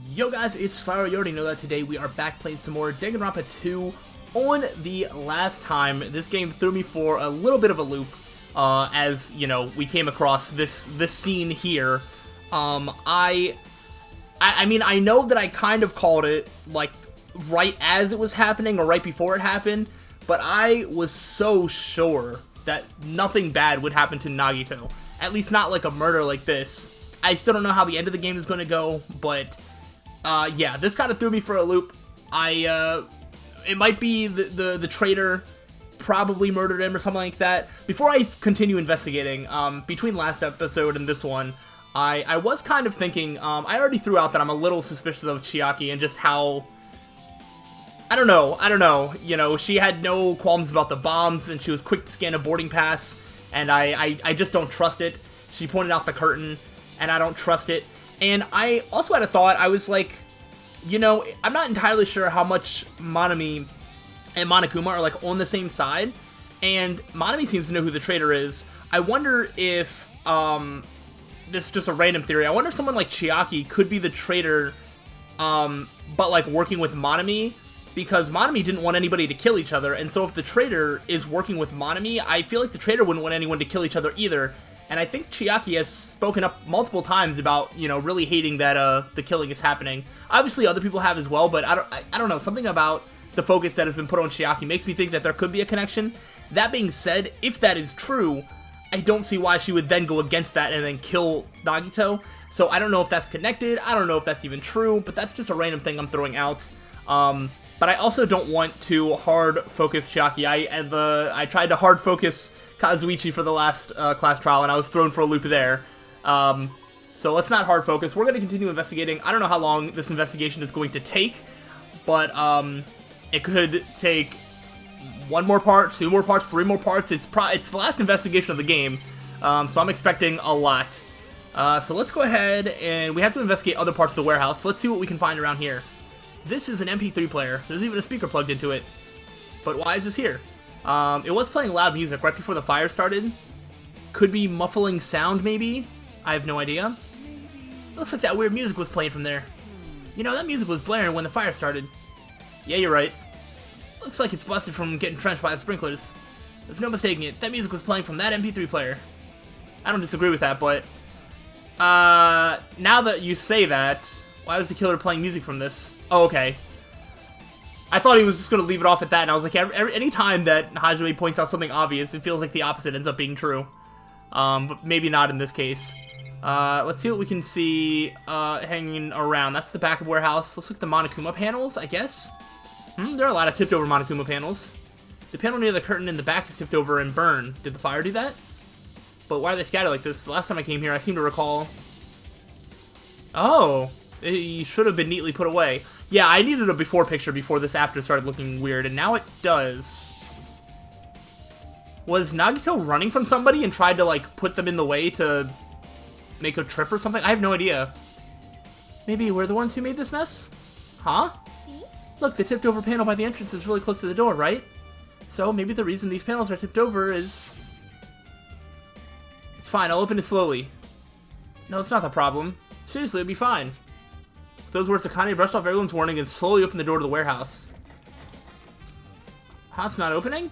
Yo guys, it's slyroh. You already know that today we are back playing some more Danganronpa 2. On the last time, this game threw me for a little bit of a loop, as, you know, we came across this scene here. I mean, I know that I kind of called it, like, right as it was happening, or right before it happened, but I was so sure that nothing bad would happen to Nagito. At least not like a murder like this. I still don't know how the end of the game is going to go, but yeah, this kind of threw me for a loop. It might be the traitor probably murdered him or something like that. Before I continue investigating, between last episode and this one, I was kind of thinking, I already threw out that I'm a little suspicious of Chiaki and just how, I don't know, you know, she had no qualms about the bombs and she was quick to scan a boarding pass, and I just don't trust it. She pointed out the curtain, and I don't trust it. And I also had a thought. I was like, you know, I'm not entirely sure how much Manami and Monokuma are like on the same side, and Manami seems to know who the traitor is. I wonder if, this is just a random theory, I wonder if someone like Chiaki could be the traitor, but like working with Manami, because Manami didn't want anybody to kill each other, and so if the traitor is working with Manami, I feel like the traitor wouldn't want anyone to kill each other either. And I think Chiaki has spoken up multiple times about, you know, really hating that the killing is happening. Obviously, other people have as well, but I don't know. Something about the focus that has been put on Chiaki makes me think that there could be a connection. That being said, if that is true, I don't see why she would then go against that and then kill Nagito. So I don't know if that's connected. I don't know if that's even true, but that's just a random thing I'm throwing out. But I also don't want to hard focus Chiaki. I tried to hard focus Kazuichi for the last class trial, and I was thrown for a loop there. So let's not hard focus. We're going to continue investigating. I don't know how long this investigation is going to take, but it could take one more part, two more parts, three more parts. It's the last investigation of the game, so I'm expecting a lot. So let's go ahead, and we have to investigate other parts of the warehouse. Let's see what we can find around here. This is an MP3 player. There's even a speaker plugged into it. But why is this here? It was playing loud music right before the fire started. Could be muffling sound, maybe? I have no idea. Looks like that weird music was playing from there. You know, that music was blaring when the fire started. Yeah, you're right. Looks like it's busted from getting trenched by the sprinklers. There's no mistaking it. That music was playing from that MP3 player. I don't disagree with that, but now that you say that, why was the killer playing music from this? Oh, okay. I thought he was just going to leave it off at that, and I was like, any time that Hajime points out something obvious, it feels like the opposite ends up being true. But maybe not in this case. Let's see what we can see hanging around. That's the back of warehouse. Let's look at the Monokuma panels, I guess. There are a lot of tipped over Monokuma panels. The panel near the curtain in the back is tipped over and burned. Did the fire do that? But why are they scattered like this? The last time I came here, I seem to recall... Oh, it should have been neatly put away. Yeah, I needed a before picture before this after started looking weird, and now it does. Was Nagito running from somebody and tried to, like, put them in the way to make a trip or something? I have no idea. Maybe we're the ones who made this mess? Huh? Look, the tipped over panel by the entrance is really close to the door, right? So maybe the reason these panels are tipped over is... It's fine, I'll open it slowly. No, it's not the problem. Seriously, it'll be fine. Those words, Akane brushed off everyone's warning and slowly opened the door to the warehouse. Huh, it's not opening?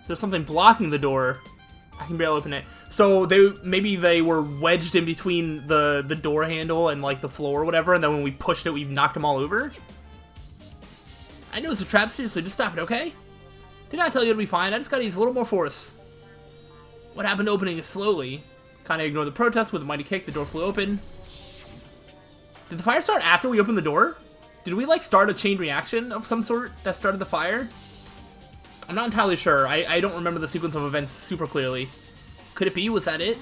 There's something blocking the door. I can barely open it. So maybe they were wedged in between the door handle and like the floor or whatever, and then when we pushed it, we knocked them all over? I know it's a trap, seriously, just stop it, okay? Didn't I tell you it'll be fine? I just gotta use a little more force. What happened to opening it slowly? Kinda ignored the protest with a mighty kick, the door flew open. Did the fire start after we opened the door? Did we, like, start a chain reaction of some sort that started the fire? I'm not entirely sure. I don't remember the sequence of events super clearly. Could it be? Was that it?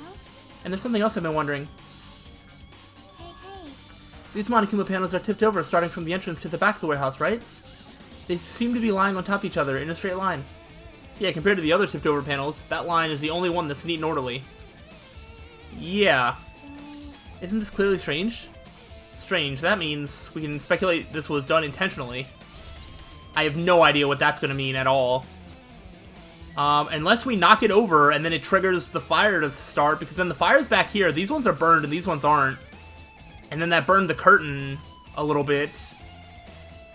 And there's something else I've been wondering. These Monokuma panels are tipped over, starting from the entrance to the back of the warehouse, right? They seem to be lying on top of each other in a straight line. Yeah, compared to the other tipped over panels, that line is the only one that's neat and orderly. Yeah. Isn't this clearly strange? Strange. That means we can speculate this was done intentionally. I have no idea what that's going to mean at all. Unless we knock it over and then it triggers the fire to start, because then the fire's back here. These ones are burned and these ones aren't. And then that burned the curtain a little bit.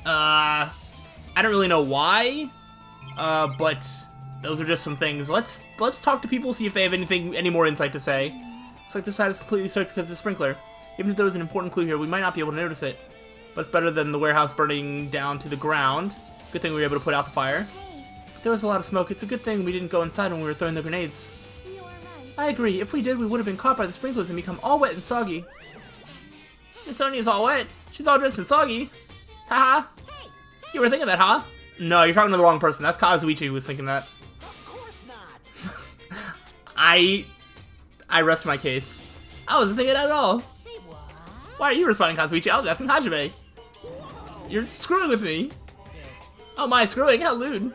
I don't really know why, but those are just some things. Let's talk to people, see if they have any more insight to say. Looks like this side is completely soaked because of the sprinkler. Even if there was an important clue here, we might not be able to notice it. But it's better than the warehouse burning down to the ground. Good thing we were able to put out the fire. But there was a lot of smoke. It's a good thing we didn't go inside when we were throwing the grenades. I agree. If we did, we would have been caught by the sprinklers and become all wet and soggy. And Sonya's all wet. She's all drenched and soggy. Haha. You were thinking that, huh? No, you're talking to the wrong person. That's Kazuichi who was thinking that. Of course not. I rest my case. I wasn't thinking that at all. Say what? Why are you responding, Kazuichi? I was asking Hajime. You're screwing with me. Oh my, screwing? How lewd.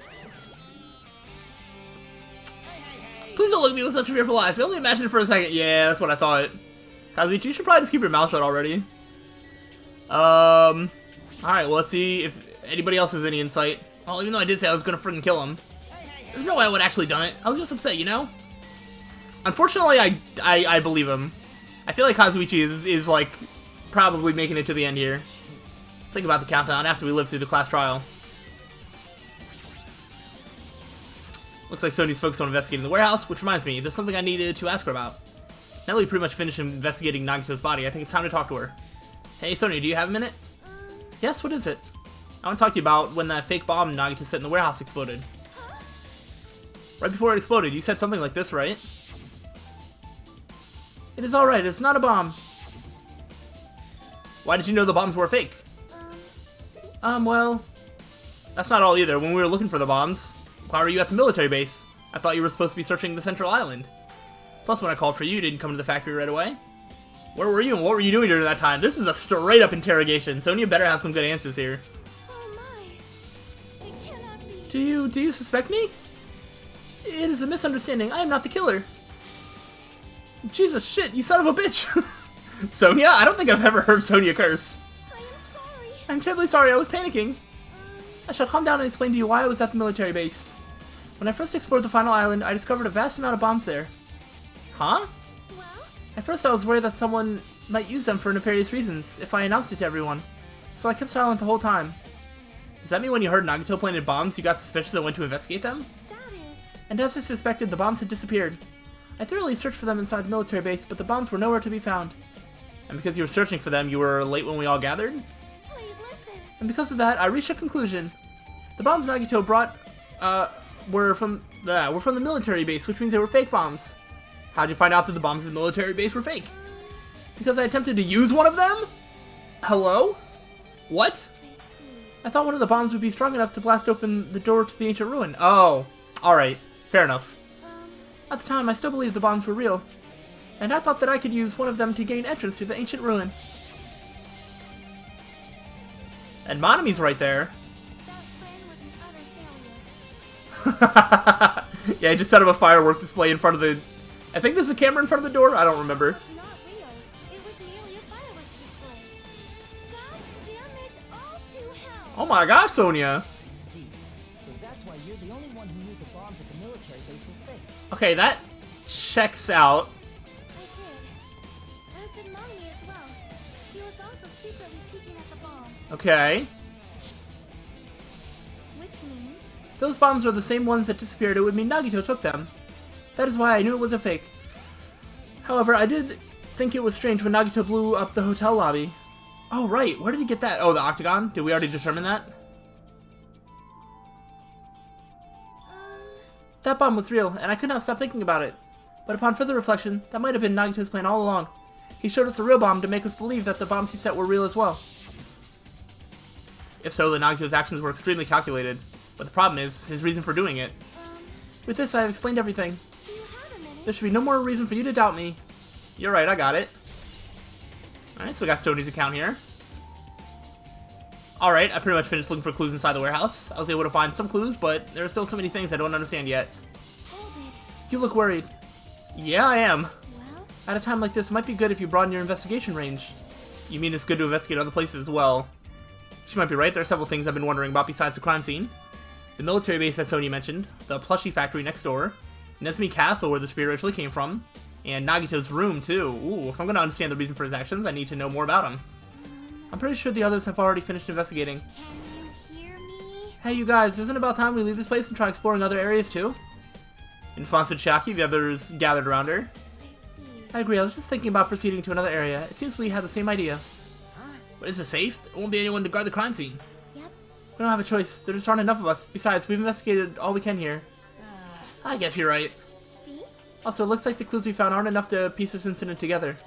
Please don't look at me with such fearful eyes. I only imagined it for a second. Yeah, that's what I thought. Kazuichi, you should probably just keep your mouth shut already. Alright, well, let's see if anybody else has any insight. Well, even though I did say I was gonna freaking kill him. There's no way I would actually done it. I was just upset, you know? Unfortunately, I believe him. I feel like Kazuichi is like, probably making it to the end here. Think about the countdown after we live through the class trial. Looks like Sony's focused on investigating the warehouse, which reminds me, there's something I needed to ask her about. Now that we pretty much finished investigating Nagito's body, I think it's time to talk to her. Hey, Sonya, do you have a minute? Yes, what is it? I want to talk to you about when that fake bomb Nagito set in the warehouse exploded. Right before it exploded, you said something like this, right? It is alright, it's not a bomb. Why did you know the bombs were fake? Well, that's not all either. When we were looking for the bombs, why were you at the military base? I thought you were supposed to be searching the central island. Plus, when I called for you, you didn't come to the factory right away. Where were you and what were you doing during that time? This is a straight-up interrogation. Sonya better have some good answers here. Oh my. It cannot be. Do you suspect me? It is a misunderstanding. I am not the killer. Jesus shit, you son of a bitch! Sonya? I don't think I've ever heard Sonya curse. I am sorry. I'm terribly sorry, I was panicking. I shall calm down and explain to you why I was at the military base. When I first explored the final island, I discovered a vast amount of bombs there. Huh? Well, At first I was worried that someone might use them for nefarious reasons if I announced it to everyone, so I kept silent the whole time. Does that mean when you heard Nagito planted bombs, you got suspicious and went to investigate them? that is. And as I suspected, the bombs had disappeared. I thoroughly searched for them inside the military base, but the bombs were nowhere to be found. And because you were searching for them, you were late when we all gathered? Please listen. And because of that, I reached a conclusion. The bombs Nagito brought, were from the military base, which means they were fake bombs. How'd you find out that the bombs in the military base were fake? Because I attempted to use one of them? Hello? What? I see. I thought one of the bombs would be strong enough to blast open the door to the ancient ruin. Oh, alright. Fair enough. At the time, I still believed the bombs were real. And I thought that I could use one of them to gain entrance to the ancient ruin. And Monami's right there. That plan was an utter failure. Yeah, I just set up a firework display in front of the... I think there's a camera in front of the door? I don't remember. It was not real. It was merely a fireworks display. God damn it, all to hell. Oh my gosh, Sonya. I see. So that's why you're the only one who knew the bombs at the military base were fake. Okay, that checks out. I did. As did Mommy as well. She was also secretly peeking at the bomb. Okay. Which means... If those bombs are the same ones that disappeared, it would mean Nagito took them. That is why I knew it was a fake. However, I did think it was strange when Nagito blew up the hotel lobby. Oh, right. Where did he get that? Oh, the octagon? Did we already determine that? That bomb was real, and I could not stop thinking about it. But upon further reflection, that might have been Nagito's plan all along. He showed us a real bomb to make us believe that the bombs he set were real as well. If so, then Nagito's actions were extremely calculated. But the problem is, his reason for doing it. With this, I have explained everything. do you have a minute? There should be no more reason for you to doubt me. You're right, I got it. Alright, so we got Sony's account here. Alright, I pretty much finished looking for clues inside the warehouse. I was able to find some clues, but there are still so many things I don't understand yet. Hold it. You look worried. Yeah, I am. Well, At a time like this, it might be good if you broaden your investigation range. You mean it's good to investigate other places as well? She might be right, there are several things I've been wondering about besides the crime scene. The military base that Sony mentioned, the plushie factory next door, Nezumi Castle where the spear originally came from, And Nagito's room, too. Ooh, if I'm going to understand the reason for his actions, I need to know more about him. I'm pretty sure the others have already finished investigating. Can you hear me? Hey, you guys, isn't it about time we leave this place and try exploring other areas, too? In response to Chiaki, the others gathered around her. I see. I agree, I was just thinking about proceeding to another area. It seems we had the same idea. But is it safe? There won't be anyone to guard the crime scene. Yep. We don't have a choice. There just aren't enough of us. Besides, we've investigated all we can here. I guess you're right. See? Also, it looks like the clues we found aren't enough to piece this incident together.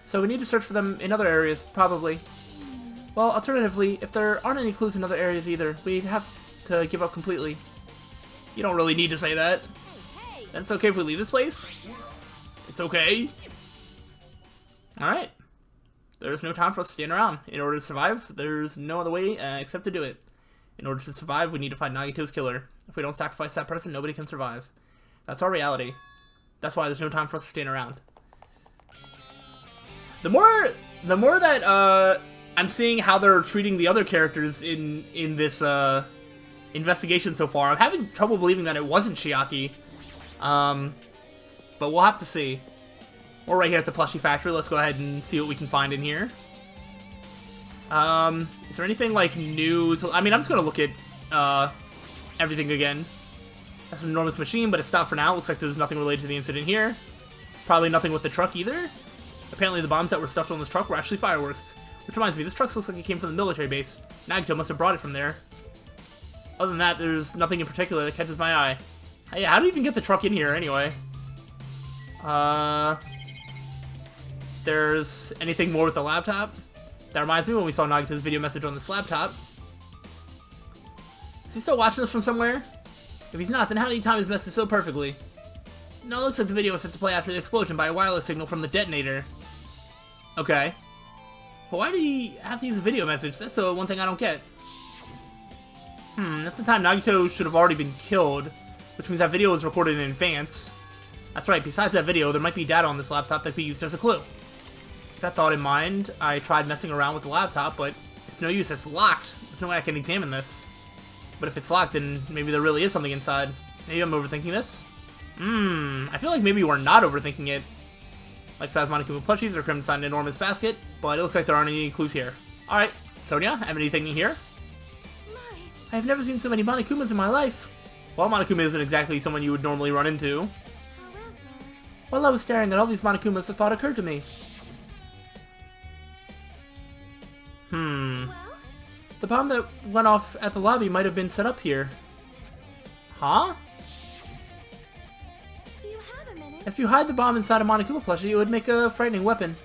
So we need to search for them in other areas, probably. Well, alternatively, if there aren't any clues in other areas either, we'd have to give up completely. You don't really need to say that. Hey! Then it's okay if we leave this place? It's okay. Alright. There's no time for us to stand around. In order to survive, there's no other way except to do it. In order to survive, we need to find Nagito's killer. If we don't sacrifice that person, nobody can survive. That's our reality. That's why there's no time for us to stand around. The more that I'm seeing how they're treating the other characters in this investigation so far, I'm having trouble believing that it wasn't Chiaki. But we'll have to see. We're right here at the plushie factory. Let's go ahead and see what we can find in here. Is there anything like new? I mean, I'm just gonna look at everything again. That's an enormous machine, but it's stopped for now. Looks like there's nothing related to the incident here. Probably nothing with the truck either. Apparently the bombs that were stuffed on this truck were actually fireworks. Which reminds me, this truck looks like it came from the military base. Nagito must have brought it from there. Other than that, there's nothing in particular that catches my eye. Hey, how do you even get the truck in here anyway? There's anything more with the laptop? That reminds me when we saw Nagito's video message on this laptop. Is he still watching us from somewhere? If he's not, then how did he time his message so perfectly? No, it looks like the video was set to play after the explosion by a wireless signal from the detonator. Okay. But why did he have to use a video message? That's the one thing I don't get. At the time, Nagito should have already been killed, which means that video was recorded in advance. That's right, besides that video, there might be data on this laptop that could be used as a clue. With that thought in mind, I tried messing around with the laptop, but it's no use, it's locked. There's no way I can examine this. But if it's locked, then maybe there really is something inside. Maybe I'm overthinking this? I feel like maybe we're not overthinking it. Like size Monokuma plushies are crammed inside an enormous basket, but it looks like there aren't any clues here. Alright, Sonia, have anything in here? My. I've never seen so many Monokumas in my life. Well, Monokuma isn't exactly someone you would normally run into. However. While I was staring at all these Monokumas, a thought occurred to me. Well? The bomb that went off at the lobby might have been set up here. Huh? Do you have a minute? If you hide the bomb inside a Monokuma plushie, it would make a frightening weapon.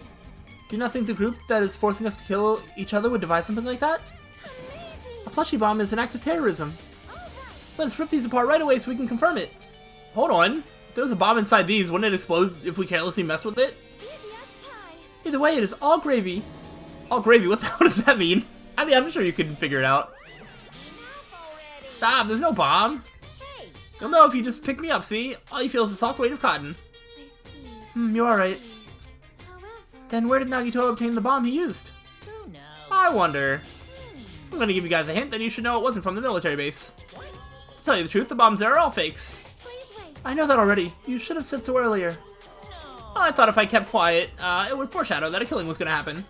Do you not think the group that is forcing us to kill each other would devise something like that? Amazing! A plushie bomb is an act of terrorism. Alright. Let's rip these apart right away so we can confirm it. Hold on. If there was a bomb inside these, wouldn't it explode if we carelessly mess with it? Easy as pie. Either way, it is all gravy. All gravy? What the hell does that mean? I mean, I'm sure you can figure it out. Stop, there's no bomb. Hey! You'll know if you just pick me up, see? All you feel is a soft weight of cotton. I see. You're alright. However. Then where did Nagito obtain the bomb he used? Who knows? I wonder. I'm gonna give you guys a hint, then you should know it wasn't from the military base. To tell you the truth, the bombs there are all fakes. Please wait. I know that already. You should have said so earlier. I thought if I kept quiet, it would foreshadow that a killing was gonna happen.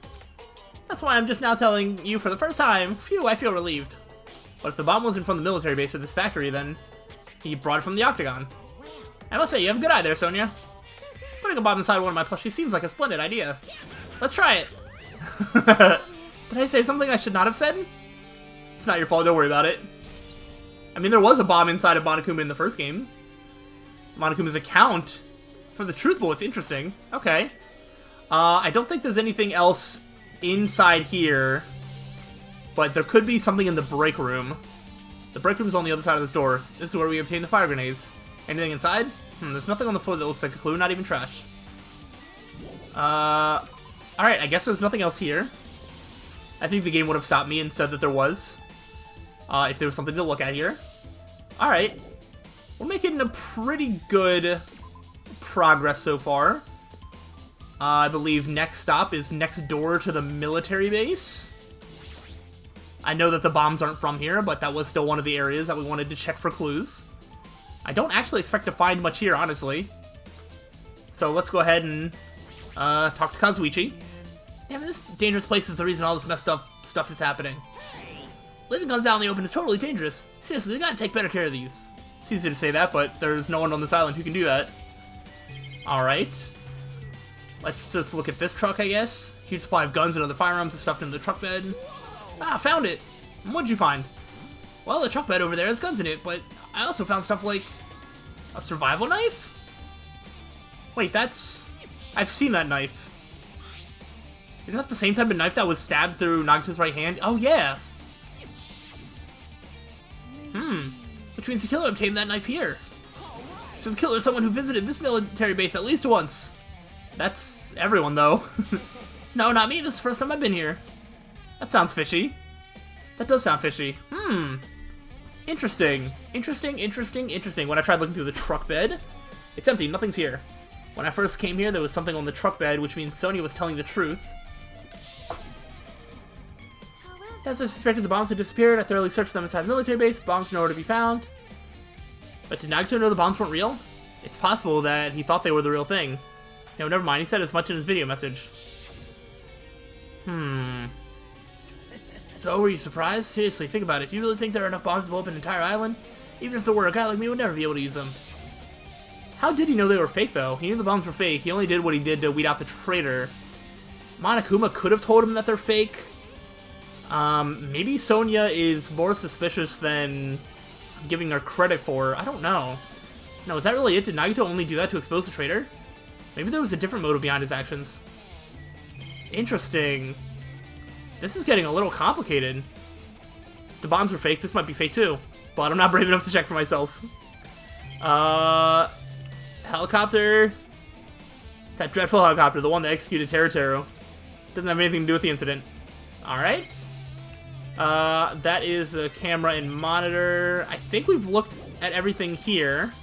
That's why I'm just now telling you for the first time. Phew, I feel relieved. But if the bomb wasn't from the military base or this factory, then he brought it from the Octagon. I must say, you have a good eye there, Sonia. Putting a bomb inside one of my plushies seems like a splendid idea. Let's try it. Did I say something I should not have said? It's not your fault, don't worry about it. I mean, there was a bomb inside of Monokuma in the first game. Monokuma's account for the truth bullet's interesting. Okay. I don't think there's anything else inside here, but there could be something in the break room. The break room's on the other side of this door. This is where we obtain the fire grenades. Anything inside? There's nothing on the floor that looks like a clue, not even trash. Alright, I guess there's nothing else here. I think the game would have stopped me and said that there was. If there was something to look at here. Alright. We're making a pretty good progress so far. I believe next stop is next door to the military base. I know that the bombs aren't from here, but that was still one of the areas that we wanted to check for clues. I don't actually expect to find much here, honestly. So let's go ahead and talk to Kazuichi. Yeah, this dangerous place is the reason all this messed up stuff is happening. Leaving guns out in the open is totally dangerous. Seriously, we gotta take better care of these. It's easy to say that, but there's no one on this island who can do that. Alright. Let's just look at this truck, I guess. Huge supply of guns and other firearms are stuffed in the truck bed. Ah, found it! What'd you find? Well, the truck bed over there has guns in it, but I also found stuff like a survival knife? Wait, that's... I've seen that knife. Isn't that the same type of knife that was stabbed through Nagito's right hand? Oh, yeah! Which means the killer obtained that knife here. So the killer is someone who visited this military base at least once. That's everyone, though. No, not me. This is the first time I've been here. That sounds fishy. That does sound fishy. Interesting. Interesting. When I tried looking through the truck bed, it's empty. Nothing's here. When I first came here, there was something on the truck bed, which means Sonya was telling the truth. As I suspected, the bombs had disappeared. I thoroughly searched for them inside the military base. Bombs nowhere to be found. But did Nagito know the bombs weren't real? It's possible that he thought they were the real thing. No, never mind. He said as much in his video message. So, were you surprised? Seriously, think about it. Do you really think there are enough bombs to blow up an entire island? Even if there were, a guy like me would never be able to use them. How did he know they were fake, though? He knew the bombs were fake. He only did what he did to weed out the traitor. Monokuma could have told him that they're fake. Maybe Sonya is more suspicious than I'm giving her credit for. I don't know. No, is that really it? Did Nagito only do that to expose the traitor? Maybe there was a different motive behind his actions. Interesting. This is getting a little complicated. The bombs were fake. This might be fake too. But I'm not brave enough to check for myself. Helicopter. That dreadful helicopter, the one that executed Teruteru. Doesn't have anything to do with the incident. Alright. That is a camera and monitor. I think we've looked at everything here.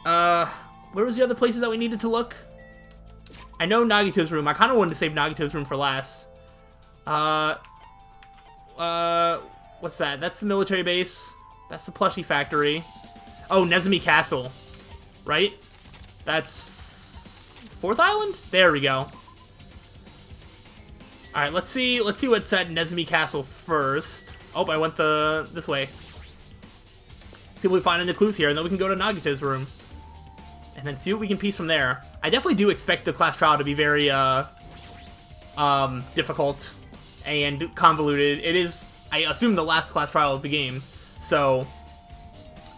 Where was the other places that we needed to look? I know Nagito's room. I kind of wanted to save Nagito's room for last. What's that? That's the military base. That's the plushie factory. Oh, Nezumi Castle. Right? That's... 4th Island? There we go. Alright, let's see what's at Nezumi Castle first. Oh, I went this way. See if we find any clues here, and then we can go to Nagito's room. And then see what we can piece from there. I definitely do expect the class trial to be very, difficult and convoluted. It is, I assume, the last class trial of the game. So,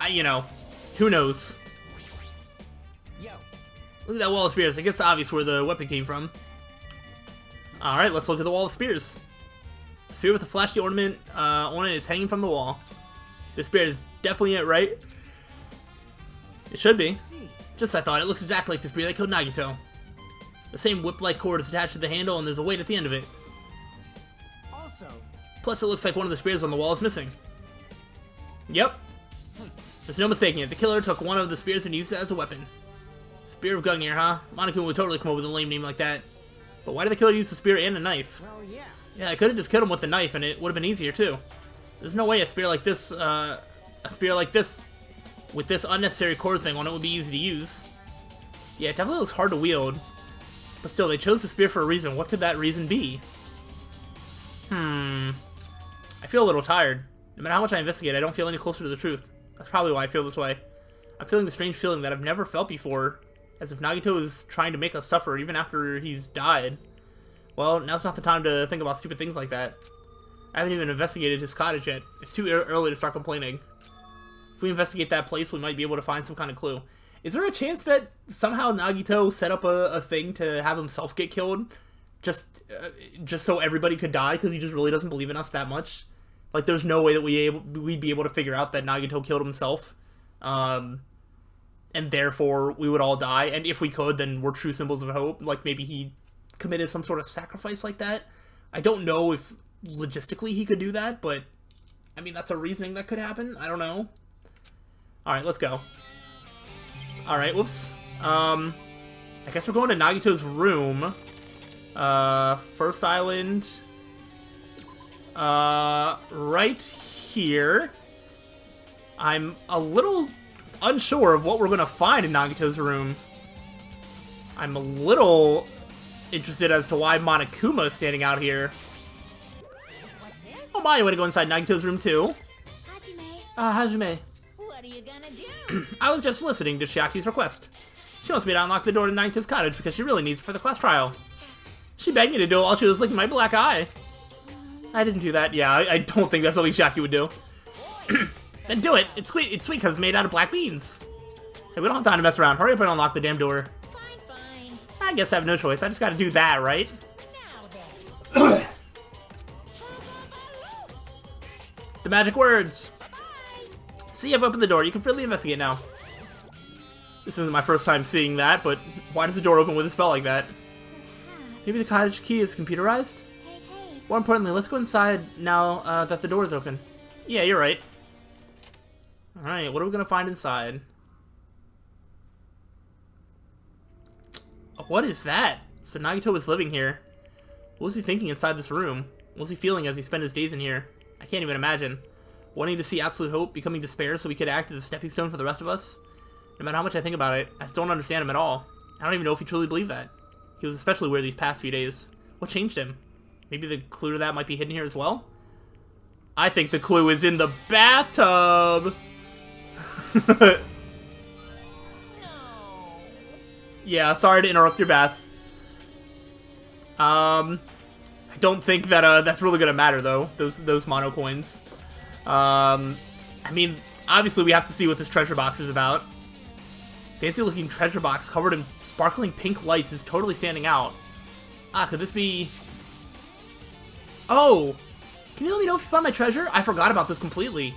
you know, who knows? Yo. Look at that wall of spears. I guess it's obvious where the weapon came from. Alright, let's look at the wall of spears. A spear with a flashy ornament on it is hanging from the wall. This spear is definitely it, right? It should be. Just as I thought, it looks exactly like the spear that killed Nagito. The same whip-like cord is attached to the handle, and there's a weight at the end of it. Also, Plus, it looks like one of the spears on the wall is missing. Yep. There's no mistaking it. The killer took one of the spears and used it as a weapon. Spear of Gungnir, huh? Monokuma would totally come up with a lame name like that. But why did the killer use the spear and a knife? well, yeah. Yeah, I could have just killed him with the knife, and it would have been easier, too. There's no way a spear like this, with this unnecessary cord thing on it would be easy to use. Yeah, it definitely looks hard to wield. But still, they chose the spear for a reason. What could that reason be? I feel a little tired. No matter how much I investigate, I don't feel any closer to the truth. That's probably why I feel this way. I'm feeling the strange feeling that I've never felt before. As if Nagito is trying to make us suffer even after he's died. Well, now's not the time to think about stupid things like that. I haven't even investigated his cottage yet. It's too early to start complaining. If we investigate that place, we might be able to find some kind of clue. Is there a chance that somehow Nagito set up a thing to have himself get killed? Just so everybody could die because he just really doesn't believe in us that much? Like, there's no way that we'd be able to figure out that Nagito killed himself. And therefore, we would all die. And if we could, then we're true symbols of hope. Like, maybe he committed some sort of sacrifice like that. I don't know if logistically he could do that, but... I mean, that's a reasoning that could happen. I don't know. Alright, let's go. Alright, whoops. I guess we're going to Nagito's room. First island. Right here. I'm a little unsure of what we're going to find in Nagito's room. I'm a little interested as to why Monokuma is standing out here. What's this? Oh my, you want to go inside Nagito's room too? Hajime, Hajime. what are you gonna do? I was just listening to Chiaki's request. She wants me to unlock the door to Nagito's cottage because she really needs it for the class trial. She begged me to do it while she was licking my black eye. I didn't do that. Yeah, I don't think that's something Chiaki would do. Then do it. It's sweet because it's made out of black beans. Hey, we don't have time to mess around. Hurry up and unlock the damn door. Fine. I guess I have no choice. I just gotta do that, right? Now then. The magic words. Bye. See, I've opened the door. You can freely investigate now. This isn't my first time seeing that, but why does the door open with a spell like that? Maybe the cottage key is computerized? Hey. More importantly, let's go inside now that the door is open. Yeah, you're right. Alright, what are we gonna find inside? What is that? So Nagito was living here. What was he thinking inside this room? What was he feeling as he spent his days in here? I can't even imagine. Wanting to see absolute hope, becoming despair so he could act as a stepping stone for the rest of us? No matter how much I think about it, I just don't understand him at all. I don't even know if he truly believed that. He was especially weird these past few days. What changed him? Maybe the clue to that might be hidden here as well? I think the clue is in the bathtub! No. Yeah, sorry to interrupt your bath. I don't think that that's really gonna matter though. Those mono coins. I mean, obviously we have to see what this treasure box is about. Fancy looking treasure box covered in sparkling pink lights is totally standing out. Ah, could this be... Oh! Can you let me know if you found my treasure? I forgot about this completely.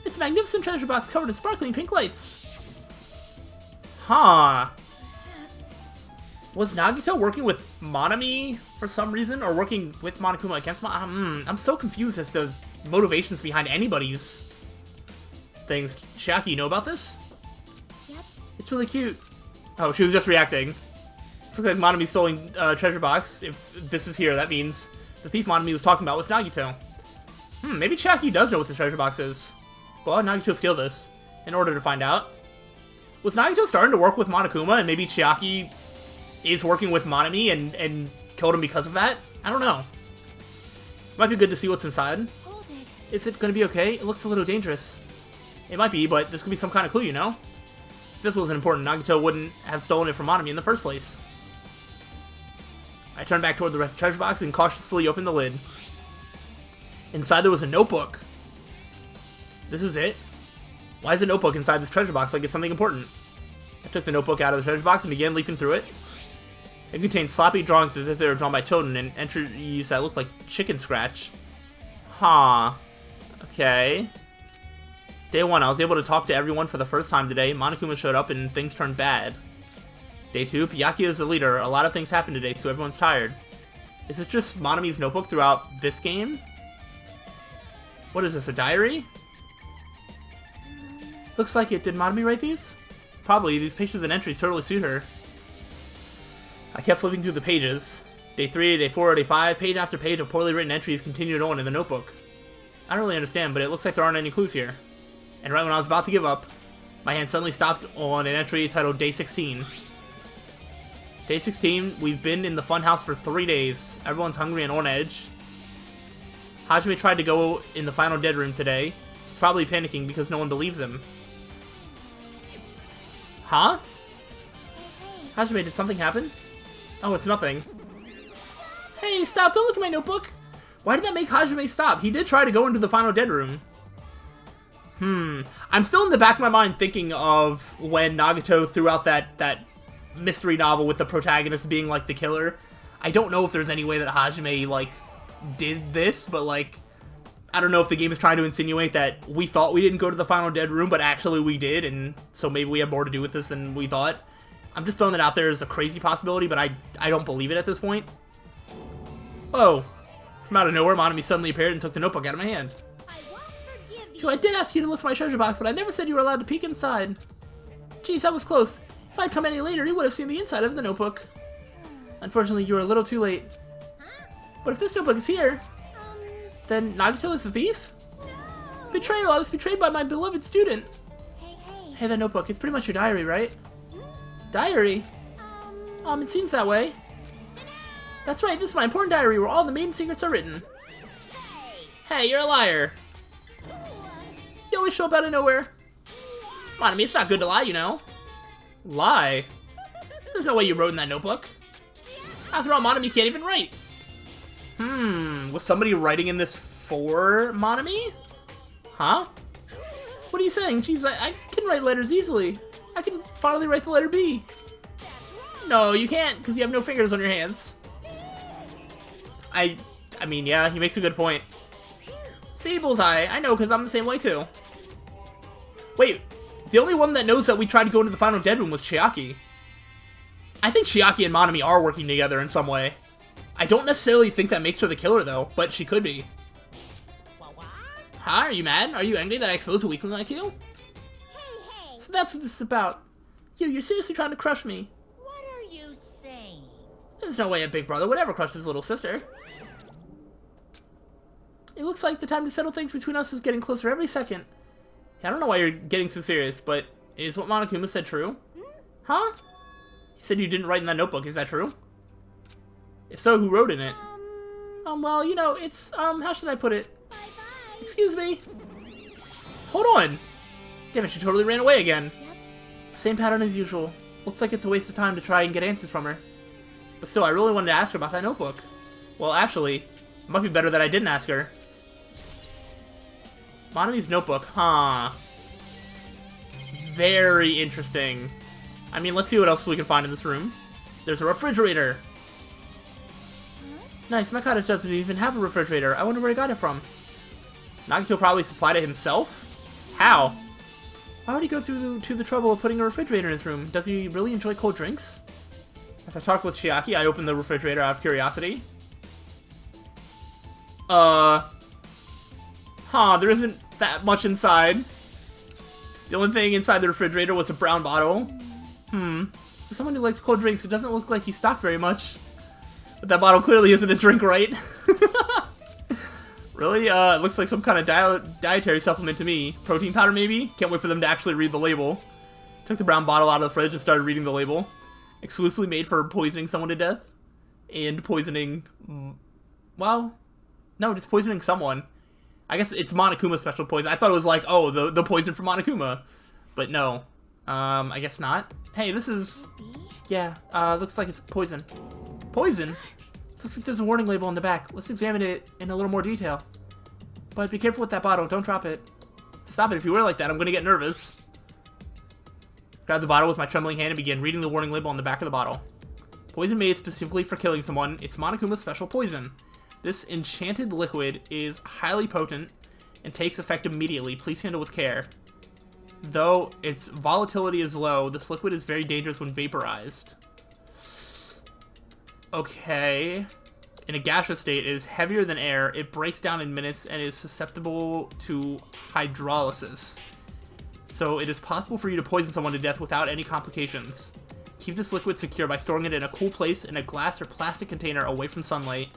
It's a magnificent treasure box covered in sparkling pink lights. Huh. Was Nagito working with Monami for some reason, or working with Monokuma against I'm so confused as to motivations behind anybody's things. Chiaki, you know about this? Yep. It's really cute. Oh, she was just reacting. Looks like Monami stolen treasure box. If this is here, that means the thief Monami was talking about was Nagito. Maybe Chiaki does know what the treasure box is. Well, Nagito steal this in order to find out. Was Nagito starting to work with Monokuma, and maybe Chiaki is working with Monami and killed him because of that? I don't know. Might be good to see what's inside. Hold it. Is it gonna be okay? It looks a little dangerous. It might be, but this could be some kind of clue, you know? If this wasn't important, Nagito wouldn't have stolen it from Monami in the first place. I turned back toward the treasure box and cautiously opened the lid. Inside there was a notebook. This is it? Why is a notebook inside this treasure box like it's something important? I took the notebook out of the treasure box and began leafing through it. It contained sloppy drawings as if they were drawn by children and entries that looked like chicken scratch. Huh. Okay. Day 1, I was able to talk to everyone for the first time today. Monokuma showed up and things turned bad. Day 2, Byakuya is the leader. A lot of things happened today, so everyone's tired. Is this just Monami's notebook throughout this game? What is this, a diary? Looks like it. Did Monami write these? Probably. These pages and entries totally suit her. I kept flipping through the pages. Day 3, Day 4, Day 5, page after page of poorly written entries continued on in the notebook. I don't really understand, but it looks like there aren't any clues here. And right when I was about to give up, my hand suddenly stopped on an entry titled Day 16. Day 16, we've been in the funhouse for 3 days. Everyone's hungry and on edge. Hajime tried to go in the final dead room today. He's probably panicking because no one believes him. Huh? Hajime, did something happen? Oh, it's nothing. Hey, stop! Don't look at my notebook! Why did that make Hajime stop? He did try to go into the final dead room. I'm still in the back of my mind thinking of when Nagito threw out that mystery novel with the protagonist being, like, the killer. I don't know if there's any way that Hajime, like, did this, but, like, I don't know if the game is trying to insinuate that we thought we didn't go to the final dead room, but actually we did, and so maybe we have more to do with this than we thought. I'm just throwing it out there as a crazy possibility, but I don't believe it at this point. Oh. From out of nowhere, Monami suddenly appeared and took the notebook out of my hand. I won't forgive you. So I did ask you to look for my treasure box, but I never said you were allowed to peek inside. Jeez, that was close. If I'd come any later, you would have seen the inside of the notebook. Unfortunately, you were a little too late. But if this notebook is here, then Nagito is the thief? No. Betrayal! I was betrayed by my beloved student. Hey. Hey, that notebook, it's pretty much your diary, right? Diary? It seems that way. That's right, this is my important diary where all the maiden secrets are written. Hey, you're a liar. You always show up out of nowhere. Monami, it's not good to lie, you know. Lie? There's no way you wrote in that notebook. After all, Monami can't even write. Was somebody writing in this for Monami? Huh? What are you saying? Jeez, I can write letters easily. I can finally write the letter B. No, you can't, because you have no fingers on your hands. I mean, yeah, he makes a good point. See, Bullseye, I know, because I'm the same way, too. Wait, the only one that knows that we tried to go into the final dead room was Chiaki. I think Chiaki and Monami are working together in some way. I don't necessarily think that makes her the killer, though, but she could be. Huh? Are you mad? Are you angry that I exposed a weakling like you? Hey! So that's what this is about. You're seriously trying to crush me. What are you saying? There's no way a big brother would ever crush his little sister. It looks like the time to settle things between us is getting closer every second. I don't know why you're getting so serious, but is what Monokuma said true? Huh? He said you didn't write in that notebook, is that true? If so, who wrote in it? Well, you know, it's, how should I put it? Bye-bye. Excuse me? Hold on! Damn it, she totally ran away again. Yep. Same pattern as usual. Looks like it's a waste of time to try and get answers from her. But still, I really wanted to ask her about that notebook. Well, actually, it might be better that I didn't ask her. Monami's notebook, huh? Very interesting. I mean, let's see what else we can find in this room. There's a refrigerator. Nice, my cottage doesn't even have a refrigerator. I wonder where he got it from. Nagito probably supplied it himself? How? Why would he go through the trouble of putting a refrigerator in his room? Does he really enjoy cold drinks? As I talked with Chiaki, I opened the refrigerator out of curiosity. There isn't that much inside. The only thing inside the refrigerator was a brown bottle. For someone who likes cold drinks, it doesn't look like he stocked very much. But that bottle clearly isn't a drink, right? Really? It looks like some kind of dietary supplement to me. Protein powder, maybe? Can't wait for them to actually read the label. Took the brown bottle out of the fridge and started reading the label. Exclusively made for poisoning someone to death. And poisoning... well... no, just poisoning someone. I guess it's Monokuma's special poison. I thought it was like, oh, the poison for Monokuma. But no. I guess not. Hey, this is... yeah, looks like it's poison. Poison? Looks like there's a warning label on the back. Let's examine it in a little more detail. But be careful with that bottle. Don't drop it. Stop it. If you wear it like that, I'm gonna get nervous. Grab the bottle with my trembling hand and begin reading the warning label on the back of the bottle. Poison made specifically for killing someone. It's Monokuma's special poison. This enchanted liquid is highly potent and takes effect immediately. Please handle with care. Though its volatility is low, this liquid is very dangerous when vaporized. Okay. In a gaseous state, it is heavier than air. It breaks down in minutes and is susceptible to hydrolysis. So it is possible for you to poison someone to death without any complications. Keep this liquid secure by storing it in a cool place in a glass or plastic container away from sunlight.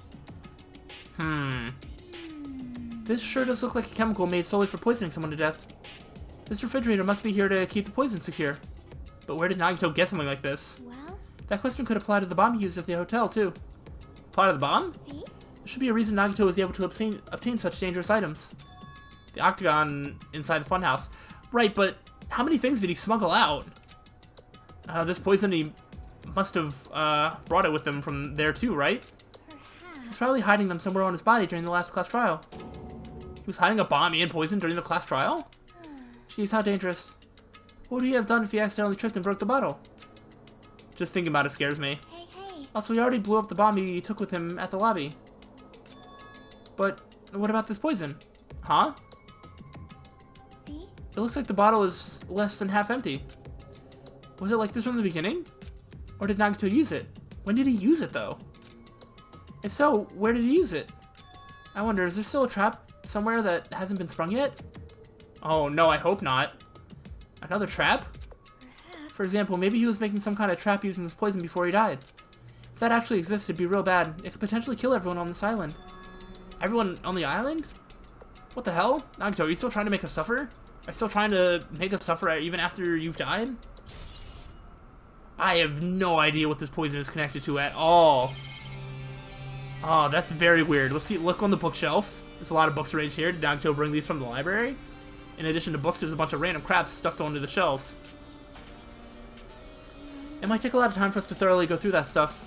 This sure does look like a chemical made solely for poisoning someone to death. This refrigerator must be here to keep the poison secure. But where did Nagito get something like this? Well, That question could apply to the bomb he used at the hotel, too. Apply to the bomb? see? There should be a reason Nagito was able to obtain such dangerous items. The octagon inside the funhouse. Right, but how many things did he smuggle out? This poison, he must have brought it with him from there, too, right? He's probably hiding them somewhere on his body during the last class trial. He was hiding a bomb and poison during the class trial? Jeez, how dangerous. What would he have done if he accidentally tripped and broke the bottle? Just thinking about it scares me. Hey. Also, he already blew up the bomb he took with him at the lobby. But what about this poison? Huh? See? It looks like the bottle is less than half empty. Was it like this from the beginning? Or did Nagito use it? When did he use it, though? If so, where did he use it? I wonder, is there still a trap somewhere that hasn't been sprung yet? Oh, no, I hope not. Another trap? Perhaps. For example, maybe he was making some kind of trap using this poison before he died. If that actually exists, it'd be real bad. It could potentially kill everyone on this island. Everyone on the island? What the hell? Nagito, are you still trying to make us suffer? Are you still trying to make us suffer even after you've died? I have no idea what this poison is connected to at all. Oh, that's very weird. Let's see. Look on the bookshelf. There's a lot of books arranged here. Did Nagito bring these from the library? In addition to books, there's a bunch of random crap stuffed onto the shelf. It might take a lot of time for us to thoroughly go through that stuff.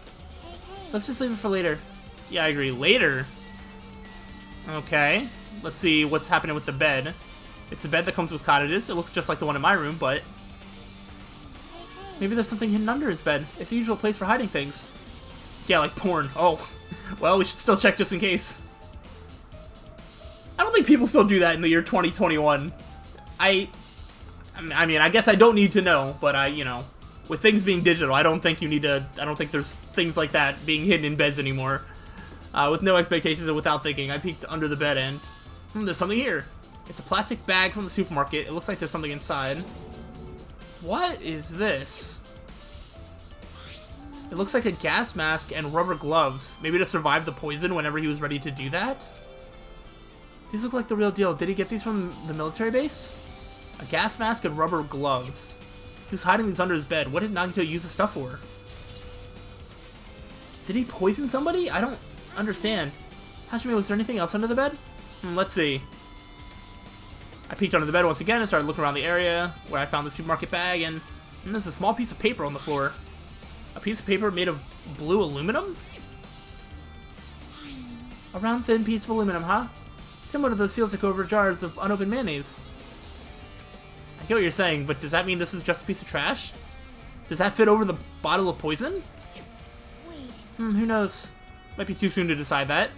Let's just leave it for later. Yeah, I agree. Later? Okay. Let's see what's happening with the bed. It's the bed that comes with cottages. It looks just like the one in my room, but... maybe there's something hidden under his bed. It's the usual place for hiding things. Yeah, like porn. Oh. Well, we should still check just in case. I don't think people still do that in the year 2021. I mean, I guess I don't need to know, but you know, with things being digital, I don't think you need to, I don't think there's things like that being hidden in beds anymore. With no expectations and without thinking, I peeked under the bed and, there's something here. It's a plastic bag from the supermarket. It looks like there's something inside. What is this? It looks like a gas mask and rubber gloves. Maybe to survive the poison whenever he was ready to do that? These look like the real deal. Did he get these from the military base? A gas mask and rubber gloves. He was hiding these under his bed. What did Nagito use the stuff for? Did he poison somebody? I don't understand. Hajime, was there anything else under the bed? Let's see. I peeked under the bed once again and started looking around the area where I found the supermarket bag, and there's a small piece of paper on the floor. A piece of paper made of blue aluminum? A round, thin piece of aluminum, huh? Similar to those seals that go over jars of unopened mayonnaise. I get what you're saying, but does that mean this is just a piece of trash? Does that fit over the bottle of poison? Wait. Who knows? Might be too soon to decide that.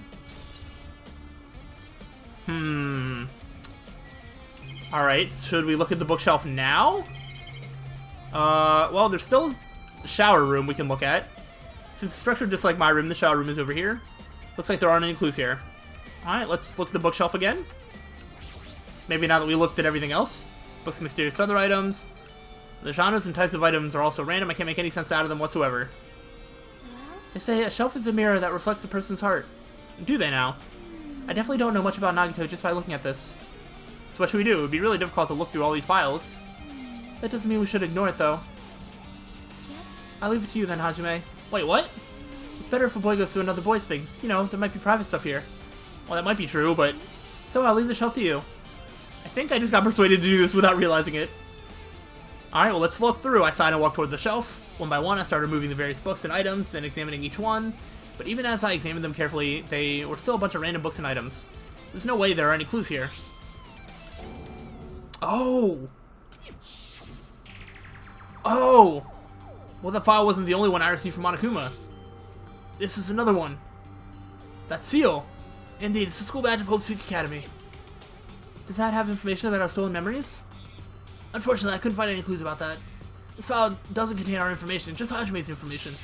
Alright, should we look at the bookshelf now? Well, there's still a shower room we can look at. Since it's structured just like my room, the shower room is over here. Looks like there aren't any clues here. Alright, let's look at the bookshelf again. Maybe now that we looked at everything else. Books and mysterious other items. The genres and types of items are also random. I can't make any sense out of them whatsoever. They say a shelf is a mirror that reflects a person's heart. Do they now? I definitely don't know much about Nagito just by looking at this. So what should we do? It would be really difficult to look through all these files. That doesn't mean we should ignore it, though. I'll leave it to you then, Hajime. Wait, what? It's better if a boy goes through another boy's things. You know, there might be private stuff here. Well, that might be true, but... so I'll leave the shelf to you. I think I just got persuaded to do this without realizing it. Alright, well, let's look through. I sighed and walked toward the shelf. One by one, I started removing the various books and items and examining each one. But even as I examined them carefully, they were still a bunch of random books and items. There's no way there are any clues here. Oh! Oh! Well, that file wasn't the only one I received from Monokuma. This is another one. That seal. Indeed, it's the school badge of Hope's Peak Academy. Does that have information about our stolen memories? Unfortunately, I couldn't find any clues about that. This file doesn't contain our information, just Hajime's information.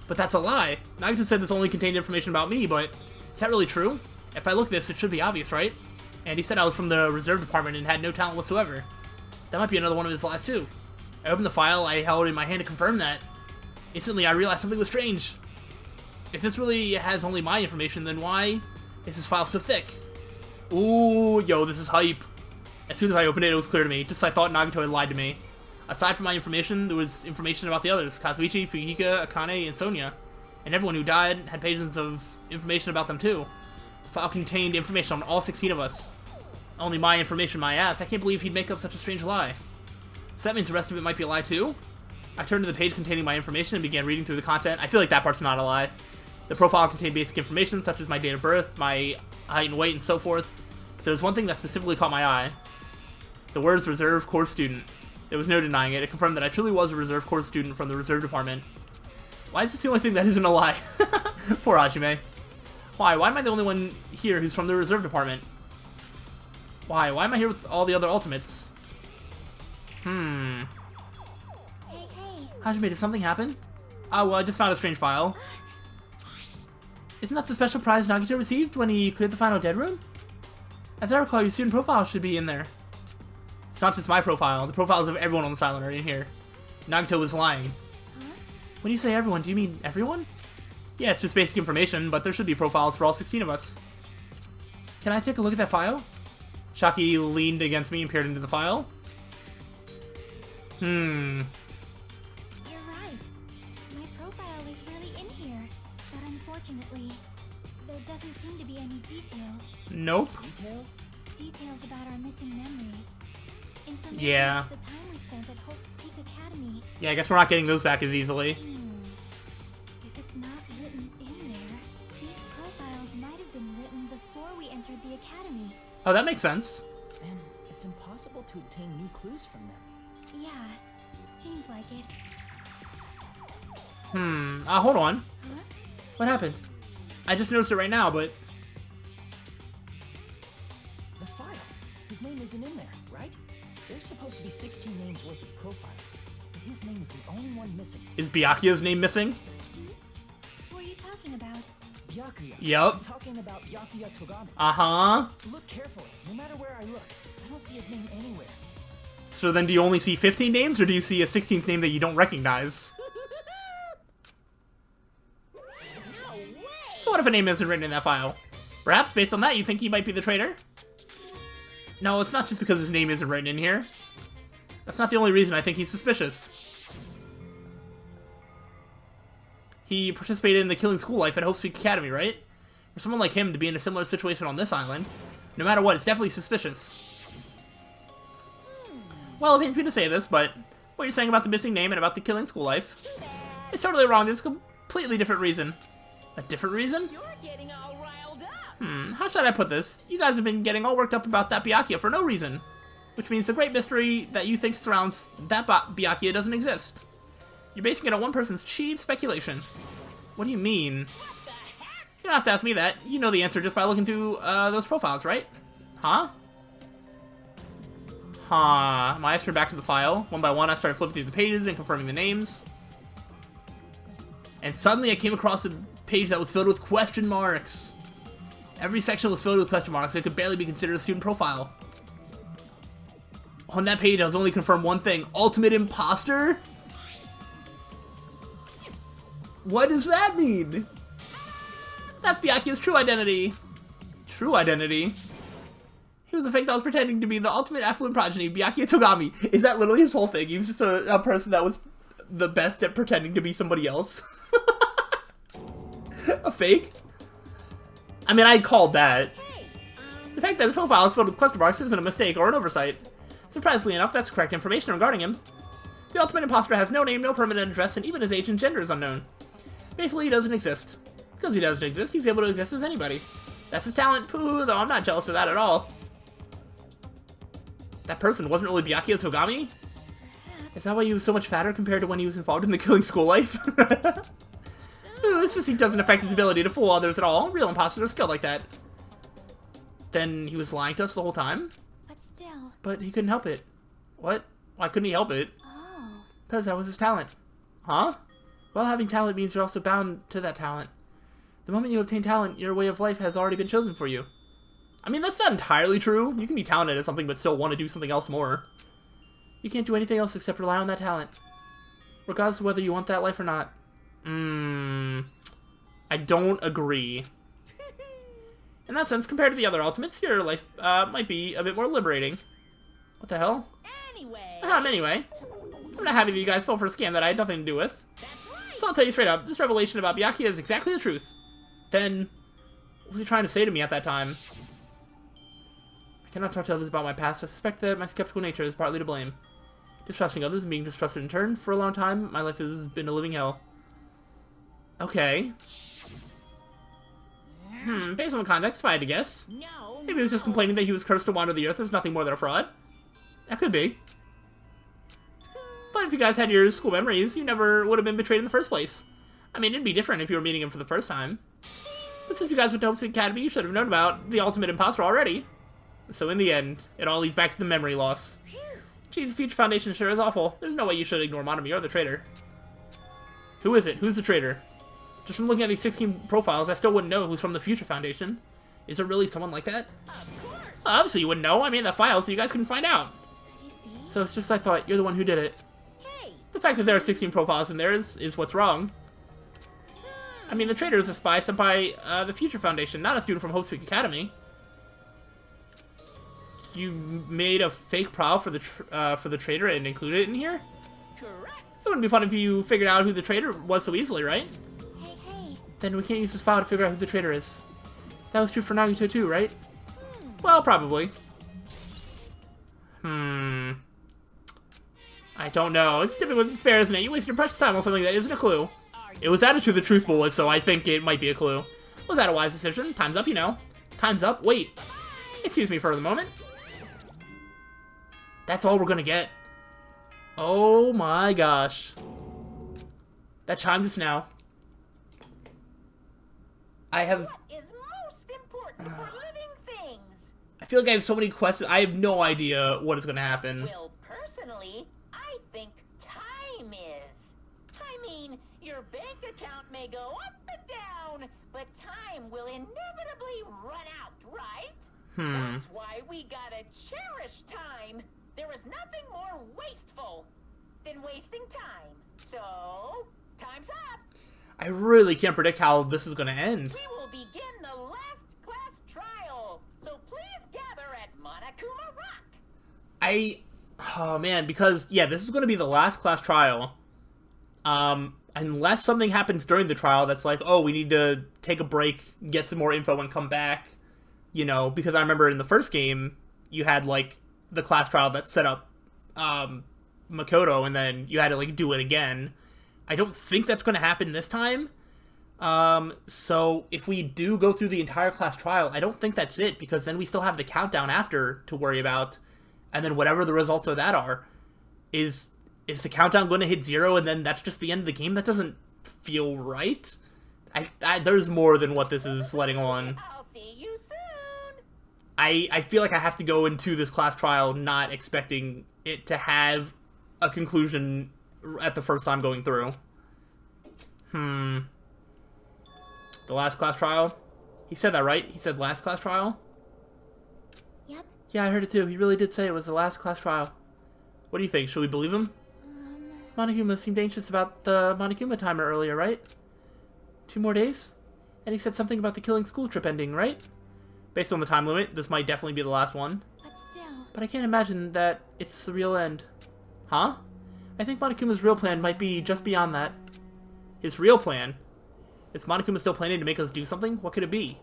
But that's a lie. Nagito said this only contained information about me, but is that really true? If I look at this, it should be obvious, right? And he said I was from the reserve department and had no talent whatsoever. That might be another one of his lies, too. I opened the file I held in my hand to confirm that. Instantly, I realized something was strange. If this really has only my information, then why is this file so thick? Ooh, yo, this is hype. As soon as I opened it, it was clear to me. Just as I thought Nagito had lied to me. Aside from my information, there was information about the others. Kazuichi, Fujika, Akane, and Sonia. And everyone who died had pages of information about them too. The file contained information on all 16 of us. Only my information, my ass. I can't believe he'd make up such a strange lie. So that means the rest of it might be a lie too? I turned to the page containing my information and began reading through the content. I feel like that part's not a lie. The profile contained basic information such as my date of birth, my height and weight, and so forth. But there was one thing that specifically caught my eye. The words reserve corps student. There was no denying it. It confirmed that I truly was a reserve corps student from the reserve department. Why is this the only thing that isn't a lie? Poor Hajime. Why? Why am I the only one here who's from the reserve department? Why? Why am I here with all the other ultimates? Hey, hey. Hajime, did something happen? Oh, well, I just found a strange file. Isn't that the special prize Nagito received when he cleared the final dead room? As I recall, your student profile should be in there. It's not just my profile. The profiles of everyone on this island are in here. Nagito was lying. When you say everyone, do you mean everyone? Yeah, it's just basic information, but there should be profiles for all 16 of us. Can I take a look at that file? Shaki leaned against me and peered into the file. You're right. Details. Nope. Details? Details about our missing memories. Information Yeah. about the time we spent at Hope's Peak Academy. Yeah, I guess we're not getting those back as easily. If it's not written in there, these profiles might have been written before we entered the academy. Oh, that makes sense. And it's impossible to obtain new clues from them. Yeah, seems like it. Hold on. Huh? What happened? I just noticed it right now, but... The file. His name isn't in there, right? There's supposed to be 16 names worth of profiles, but his name is the only one missing. Is Byakuya's name missing? Who are you talking about? Byakuya. Yep. I'm talking about Byakuya Togami. Uh-huh. Look carefully. No matter where I look, I don't see his name anywhere. So then do you only see 15 names, or do you see a 16th name that you don't recognize? No way! So what if a name isn't written in that file? Perhaps, based on that, you think he might be the traitor? No, it's not just because his name isn't written in here. That's not the only reason I think he's suspicious. He participated in the killing school life at Hope's Peak Academy, right? For someone like him to be in a similar situation on this island, no matter what, it's definitely suspicious. Well, it pains me to say this, but what you're saying about the missing name and about the killing school life, it's totally wrong. There's a completely different reason. A different reason? You're getting all riled up. How should I put this? You guys have been getting all worked up about that Byakuya for no reason. Which means the great mystery that you think surrounds that Byakuya doesn't exist. You're basing it on one person's cheap speculation. What do you mean? What the heck? You don't have to ask me that. You know the answer just by looking through those profiles, right? Huh? Huh. My eyes turned back to the file. One by one, I started flipping through the pages and confirming the names. And suddenly I came across a page that was filled with question marks. Every section was filled with question marks. It could barely be considered a student profile. On that page, I was only confirmed one thing. Ultimate imposter? What does that mean? That's Byakuya's true identity. True identity? He was a fake that was pretending to be the ultimate affluent progeny, Byakuya Togami. Is that literally his whole thing? He was just a person that was the best at pretending to be somebody else. A fake? I mean, I called that. The fact that his profile is filled with question marks isn't a mistake or an oversight. Surprisingly enough, that's correct information regarding him. The ultimate imposter has no name, no permanent address, and even his age and gender is unknown. Basically, he doesn't exist. Because he doesn't exist, he's able to exist as anybody. That's his talent, poo, though I'm not jealous of that at all. That person wasn't really Byakuya Togami? Is that why he was so much fatter compared to when he was involved in the killing school life? This physique doesn't affect his ability to fool others at all. Real imposters are skilled like that. Then he was lying to us the whole time? But still. But he couldn't help it. What? Why couldn't he help it? Oh. Because that was his talent. Huh? Well, having talent means you're also bound to that talent. The moment you obtain talent, your way of life has already been chosen for you. I mean, that's not entirely true. You can be talented at something but still want to do something else more. You can't do anything else except rely on that talent. Regardless of whether you want that life or not. I don't agree. In that sense, compared to the other ultimates, your life might be a bit more liberating. What the hell? Anyway. Anyway. I'm not happy that you guys fell for a scam that I had nothing to do with. That's right. So I'll tell you straight up, this revelation about Byakuya is exactly the truth. Then, what was he trying to say to me at that time? I cannot talk to others about my past. I suspect that my skeptical nature is partly to blame. Distrusting others and being distrusted in turn, for a long time, my life has been a living hell. Okay. Based on the context, if I had to guess. No. Maybe he was just complaining that he was cursed to wander the earth. There's nothing more than a fraud. That could be. But if you guys had your school memories, you never would have been betrayed in the first place. I mean, it'd be different if you were meeting him for the first time. But since you guys went to Hope's Peak Academy, you should have known about the ultimate imposter already. So in the end, it all leads back to the memory loss. Geez, Future Foundation sure is awful. There's no way you should ignore Monami or the traitor. Who is it? Who's the traitor? Just from looking at these 16 profiles, I still wouldn't know who's from the Future Foundation. Is there really someone like that? Of course. Obviously you wouldn't know. I made that file so you guys couldn't find out. So it's just I thought, you're the one who did it. Hey. The fact that there are 16 profiles in there is what's wrong. I mean, the traitor is a spy sent by the Future Foundation, not a student from Hope's Peak Academy. You made a fake profile for the traitor and included it in here? Correct. It wouldn't be fun if you figured out who the traitor was so easily, right? Hey. Then we can't use this file to figure out who the traitor is. That was true for Nagito too, right? Well, probably. I don't know. It's typical with despair, isn't it? You waste your precious time on something that isn't a clue. It was added to the truth bullet, so I think it might be a clue. Was that a wise decision? Time's up, you know. Time's up. Wait. Excuse me for the moment. That's all we're gonna get. Oh my gosh. That chimed us now. I have... What is most important for living things? I feel like I have so many questions. I have no idea what is gonna happen. Well, personally, I think time is. I mean, your bank account may go up and down, but time will inevitably run out, right? That's why we gotta cherish time. There is nothing more wasteful than wasting time. So, time's up. I really can't predict how this is gonna end. We will begin the last class trial. So please gather at Monokuma Rock. Oh man, because, yeah, this is gonna be the last class trial. Unless something happens during the trial that's like, oh, we need to take a break, get some more info, and come back. You know, because I remember in the first game, you had, like, the class trial that set up, Makoto, and then you had to, like, do it again. I don't think that's gonna happen this time. So if we do go through the entire class trial, I don't think that's it, because then we still have the countdown after to worry about, and then whatever the results of that are, is the countdown going to hit 0, and then that's just the end of the game? That doesn't feel right. There's more than what this is letting on. I'll see you soon. I feel like I have to go into this class trial not expecting it to have a conclusion at the first time going through. The last class trial? He said that, right? He said last class trial? Yep. Yeah, I heard it too. He really did say it was the last class trial. What do you think? Should we believe him? Monokuma seemed anxious about the Monokuma timer earlier, right? 2 more days? And he said something about the killing school trip ending, right? Based on the time limit, this might definitely be the last one. But still. But I can't imagine that it's the real end. Huh? I think Monokuma's real plan might be just beyond that. His real plan? Is Monokuma still planning to make us do something? What could it be?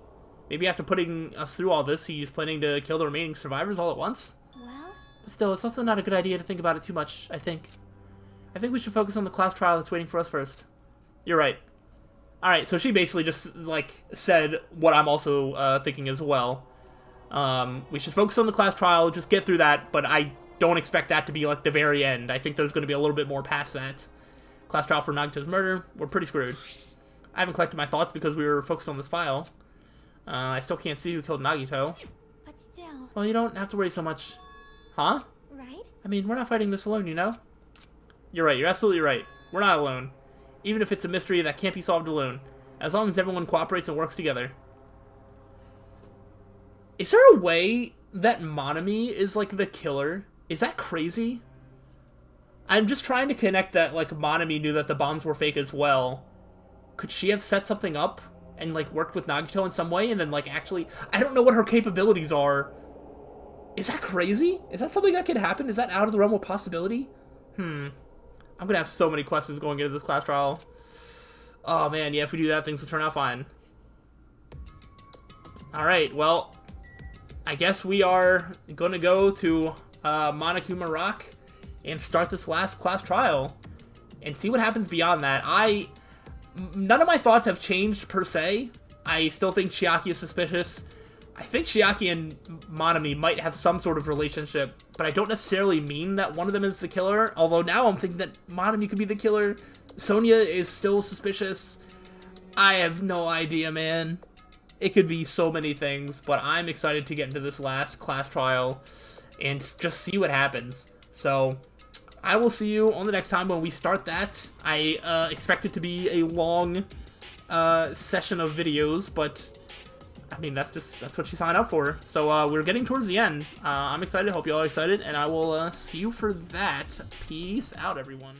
Maybe after putting us through all this, he's planning to kill the remaining survivors all at once? Well? But still, it's also not a good idea to think about it too much, I think. I think we should focus on the class trial that's waiting for us first. You're right. Alright, so she basically just, like, said what I'm also thinking as well. We should focus on the class trial, just get through that, but I don't expect that to be, like, the very end. I think there's going to be a little bit more past that. Class trial for Nagito's murder, we're pretty screwed. I haven't collected my thoughts because we were focused on this file. I still can't see who killed Nagito. But still. Well, you don't have to worry so much. Huh? Right? I mean, we're not fighting this alone, you know? You're right, you're absolutely right. We're not alone. Even if it's a mystery that can't be solved alone. As long as everyone cooperates and works together. Is there a way that Monami is, like, the killer? Is that crazy? I'm just trying to connect that, like, Monami knew that the bombs were fake as well. Could she have set something up and, like, worked with Nagito in some way and then, like, actually... I don't know what her capabilities are. Is that crazy? Is that something that could happen? Is that out of the realm of possibility? I'm gonna have so many questions going into this class trial. Oh man, yeah, if we do that, things will turn out fine. Alright, well, I guess we are gonna go to Monokuma Rock and start this last class trial and see what happens beyond that. None of my thoughts have changed per se. I still think Chiaki is suspicious. I think Chiaki and Monami might have some sort of relationship, but I don't necessarily mean that one of them is the killer, although now I'm thinking that Monami could be the killer. Sonia is still suspicious. I have no idea, man. It could be so many things, but I'm excited to get into this last class trial and just see what happens. So, I will see you on the next time when we start that. I expect it to be a long session of videos, but... I mean, that's what she signed up for. So, we're getting towards the end. I'm excited. Hope you all are excited. And I will see you for that. Peace out, everyone.